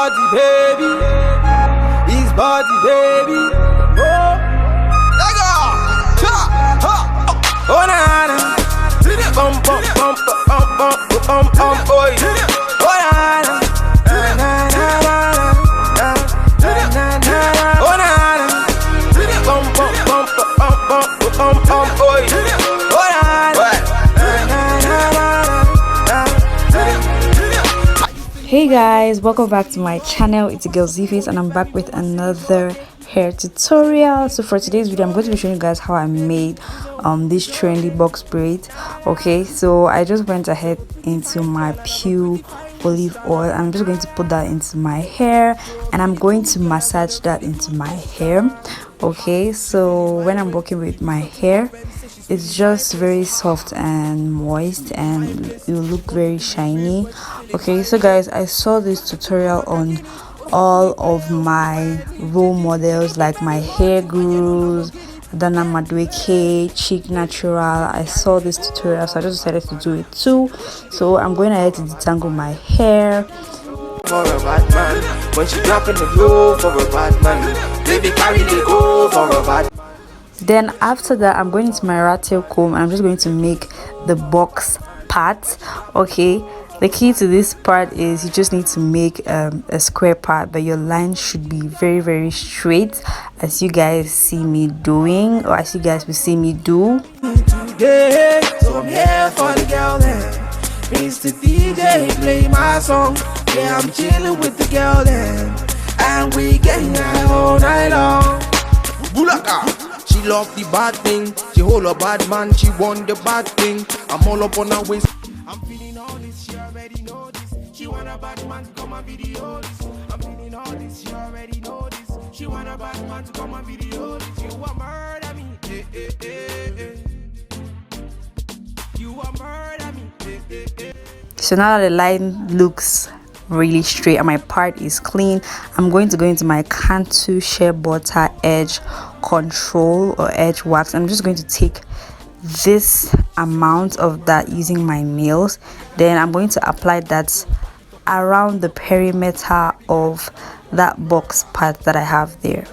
body, baby. His body, baby. Oh, let go. Ha, ha. Oh, na na. Bum bum bum bum bum bum bum boy. Oh, na na. Na na na na na na. Oh, na na. Bum bum bum bum bum bum bum boy. Oh, na na. Hey guys, welcome back to my channel. It's a girl Zface and I'm back with another hair tutorial. So for today's video I'm going to be showing you guys how I made this trendy box braid. Okay, so I just went ahead into my pure olive oil. I'm just going to put that into my hair and I'm going to massage that into my hair. Okay, so when I'm working with my hair, it's just very soft and moist and it will look very shiny. Okay, so guys, I saw this tutorial on all of my role models like my hair gurus, Dana Madueke, Cheek Natural. I saw this tutorial, so I just decided to do it too. So I'm going ahead to detangle my hair. For a bad man, when she drop in the floor for a bad man, baby carry the go for a bad man. Then after that, I'm going into my rat tail comb and I'm just going to make the box part. Okay, the key to this part is you just need to make a square part, but your line should be very straight, as you guys see me doing, or as you guys will see me do. Today, so I'm here for the girl then. Mr. DJ, play my song. Yeah, I'm chilling with the girl then, and we getting high all night long. Bulaka. She love the bad thing, she hold a bad man, she want the bad thing. I'm all up on her waist. I'm feeling all this, she already know this. She want a bad man to come and video this. I'm feeling all this, she already know this. She want a bad man to come and video this. You want murder me, eh, eh, eh, eh. You want murder me, eh, eh, eh. So now that the line looks really straight and my part is clean, I'm going to go into my Cantu shea butter edge control or edge wax. I'm just going to take this amount of that using my nails, then I'm going to apply that around the perimeter of that box part that I have there.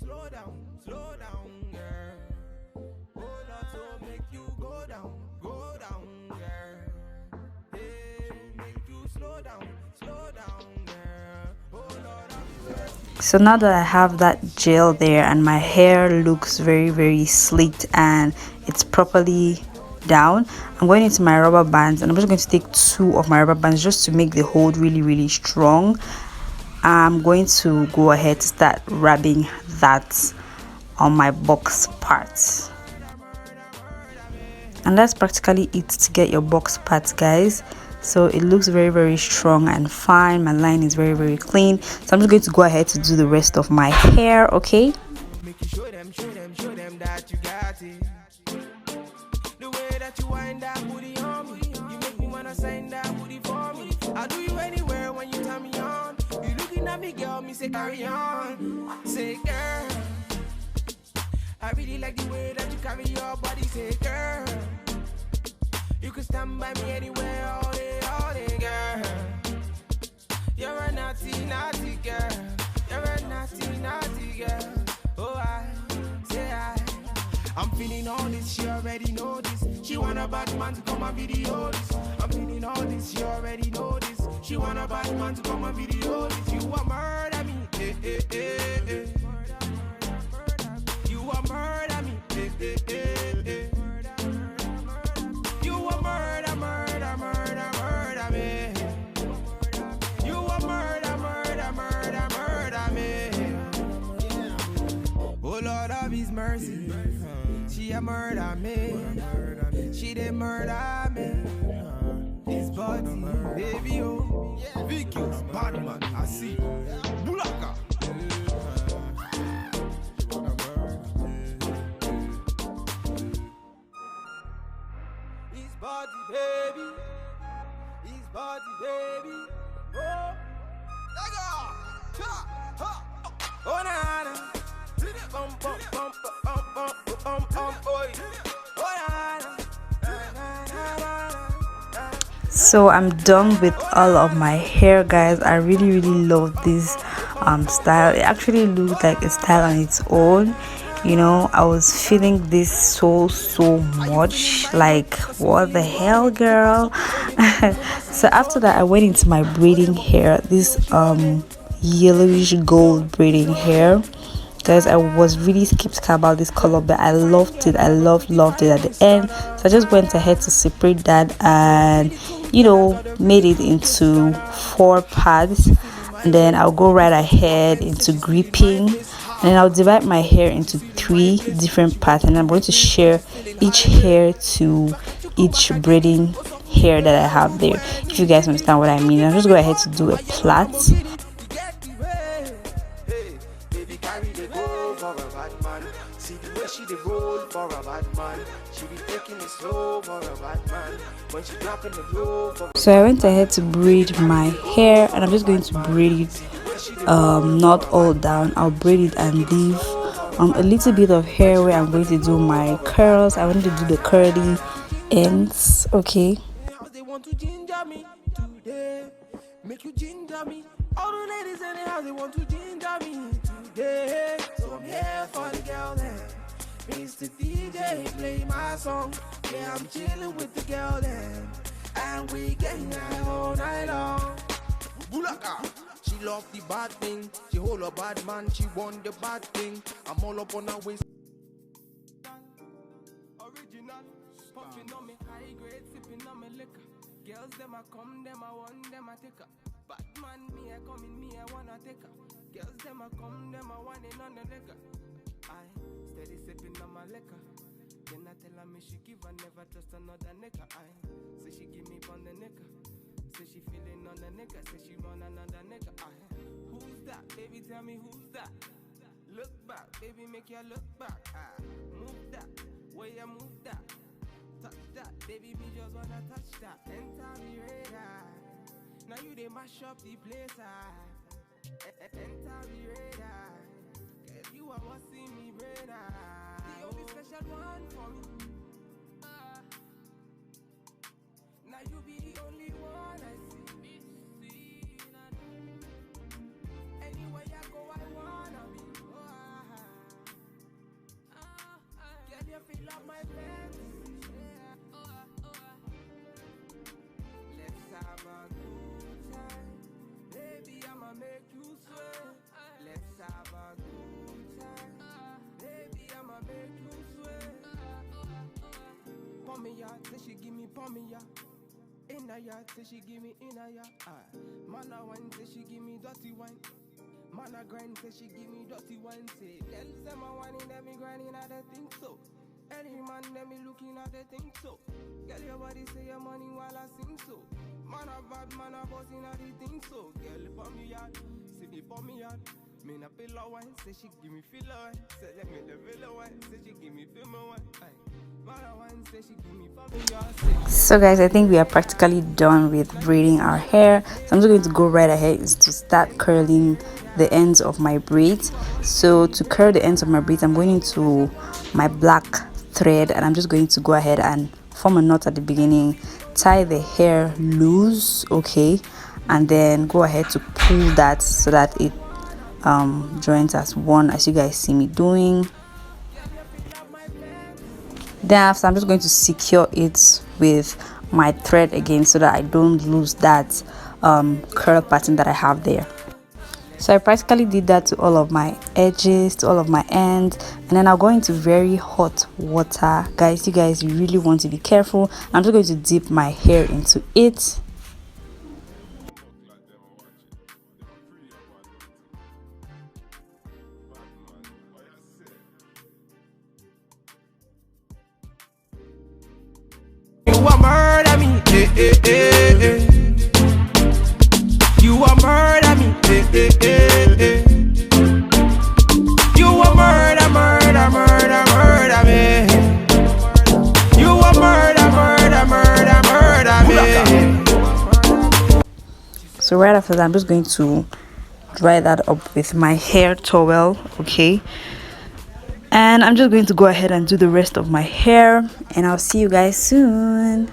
Slow down, girl. Oh, Lord, so make you go down, girl. Hey, make you slow down, girl. Oh, Lord, so now that I have that gel there and my hair looks very slicked and it's properly down, I'm going into my rubber bands and I'm just going to take 2 of my rubber bands just to make the hold really strong. I'm going to go ahead to start rubbing that on my box parts, and that's practically it to get your box parts, guys. So it looks very strong and fine. My line is very clean, so I'm just going to go ahead to do the rest of my hair. Okay, make you show them that you got it. The way that you wind that booty on me, you make me wanna sign that booty for me. I'll do you anywhere when you turn me on. You looking at me, girl, me say carry on. Say girl, I really like the way that you carry your body. Say girl, you can stand by me anywhere all day, girl. You're a naughty girl. You're a naughty girl. Oh, I'm feeling all this, she already know this. She want a bad man to come and video this. I'm feeling all this, she already know this. She want a bad man to come and video this. You want murder me, eh, eh, eh, eh. You want murder me, eh, eh, eh, eh. You want murder me. You want murder me. Oh Lord of His mercy, she a murder me. She did murder me. This body, baby, oh, Vicky, bad man, I see. Bulaka. His body, baby. His body, baby. Oh, let go. Oh, nah. So I'm done with all of my hair, guys. I really love this style. It actually looked like a style on its own. You know, I was feeling this so much, like what the hell, girl. So after that I went into my braiding hair, this yellowish gold braiding hair. Guys, I was really skeptical about this color, but I loved it. I loved it at the end. So I just went ahead to separate that and, you know, made it into 4 parts. And then I'll go right ahead into gripping, and then I'll divide my hair into 3 different parts, and I'm going to share each hair to each braiding hair that I have there. If you guys understand what I mean, I'll just go ahead to do a plait. So I went ahead to braid my hair, and I'm just going to braid it not all down. I'll braid it and leave a little bit of hair where I'm going to do my curls. I want to do the curly ends. Okay. They want to ginger me today. Make you ginger me. All the ladies in the house, they want to ginger me today. So I'm here for the girl then. Mr. DJ, play my song. Yeah, I'm chilling with the girl then. And we getting high all night long. Bulaka. She love the bad thing. She hold a bad man. She want the bad thing. I'm all up on her waist. Original. Puffing on me high grade, sipping on me liquor. Girls, them I come, them I want, them I take her. Batman, me I come in, me I wanna take her. Girls, them I come, them I want it on the liquor. I steady sipping on my liquor. Then I tell her me she give, I never trust another nigga. I say she give me on the nigga. Say she feeling on the nigga. Say she want another nigga. I who's that? Baby, tell me who's that? Look back, baby, make you look back. I move that, where you move that. Touch that, baby, me just wanna touch that. Enter me radar. Now you they mash up the place. Enter me radar. Girl, you are what's in me brain. The only special one for me. Now you be the only one I see. Anywhere I go, I wanna be. Girl, you feel up my fantasy. Let's have a good time. Baby, I'ma make you sweat. Let's have a good time. Baby, I'ma make you sweat. Pour me out, say she give me pour me out. In a yard, say she give me in a yard. Man a wine, say she give me dirty wine. Man a grind, say she give me dirty wine. Say, girls them a whining, them me grinding, I don't think so. Any man, them me looking at the think so. Girl, your body say your money while I sing so. Man a bad, man a bossing at the think so. Girl, pour me out, see me pour me out. Me na pillow wine, say she give me filler wine. Say let me the pillow wine, say she give me feel wine. So guys, I think we are practically done with braiding our hair. So I'm just going to go right ahead to start curling the ends of my braids. So to curl the ends of my braids, I'm going into my black thread, and I'm just going to go ahead and form a knot at the beginning, tie the hair loose, okay, and then go ahead to pull that so that it joins as one, as you guys see me doing. Then after, I'm just going to secure it with my thread again so that I don't lose that curl pattern that I have there. So I practically did that to all of my edges, to all of my ends, and then I'll go into very hot water. Guys, you guys really want to be careful. I'm just going to dip my hair into it. You a murder me, eh, eh, eh, eh. You a murder me, eh, eh, eh, eh. You a murder, murder, murder, murder me. You a murder, murder, murder, murder me. So right after that, I'm just going to dry that up with my hair towel. Okay, and I'm just going to go ahead and do the rest of my hair, and I'll see you guys soon.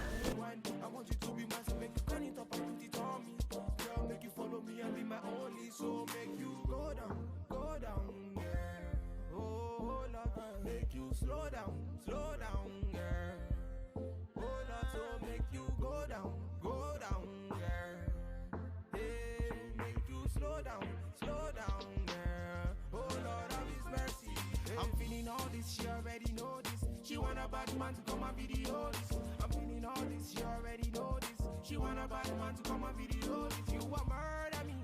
I'm feeling all this, she already know this. She want a bad man to come and video this. I'm feeling all this, she already know this. She want a bad man to come and video this. You a murder me,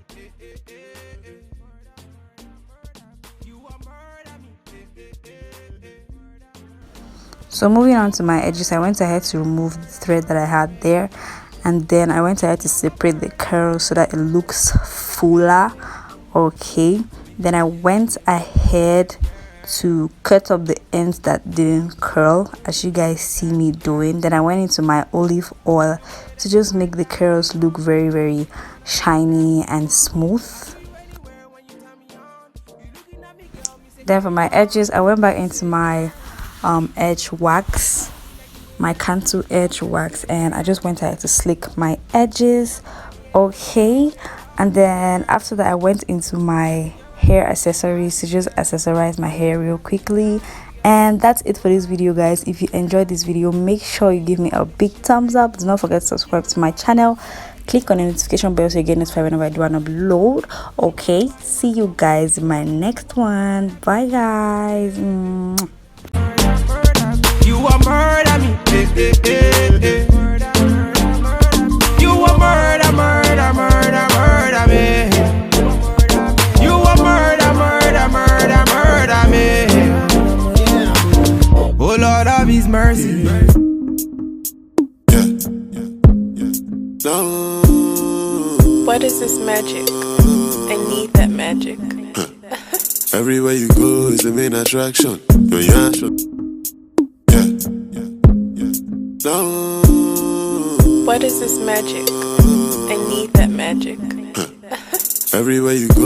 You a murder me, So moving on to my edges, I went ahead to remove the thread that I had there, and then I went ahead to separate the curls so that it looks fuller. Okay, then I went ahead to cut up the ends that didn't curl, as you guys see me doing. Then I went into my olive oil to just make the curls look very shiny and smooth. Then for my edges, I went back into my edge wax, my Cantu edge wax, and I just went ahead to slick my edges. Okay, and then after that I went into my hair accessories to just accessorize my hair real quickly. And that's it for this video, guys. If you enjoyed this video, make sure you give me a big thumbs up. Do not forget to subscribe to my channel, click on the notification bell so you get notified whenever I do an upload. Okay, see you guys in my next one. Bye guys. You a murder me, You a murder me. You a murder me. Oh Lord of His mercy. What is this magic? I need that magic. Everywhere you go is the main attraction. When you answer, What is this magic? I need that magic. everywhere you go.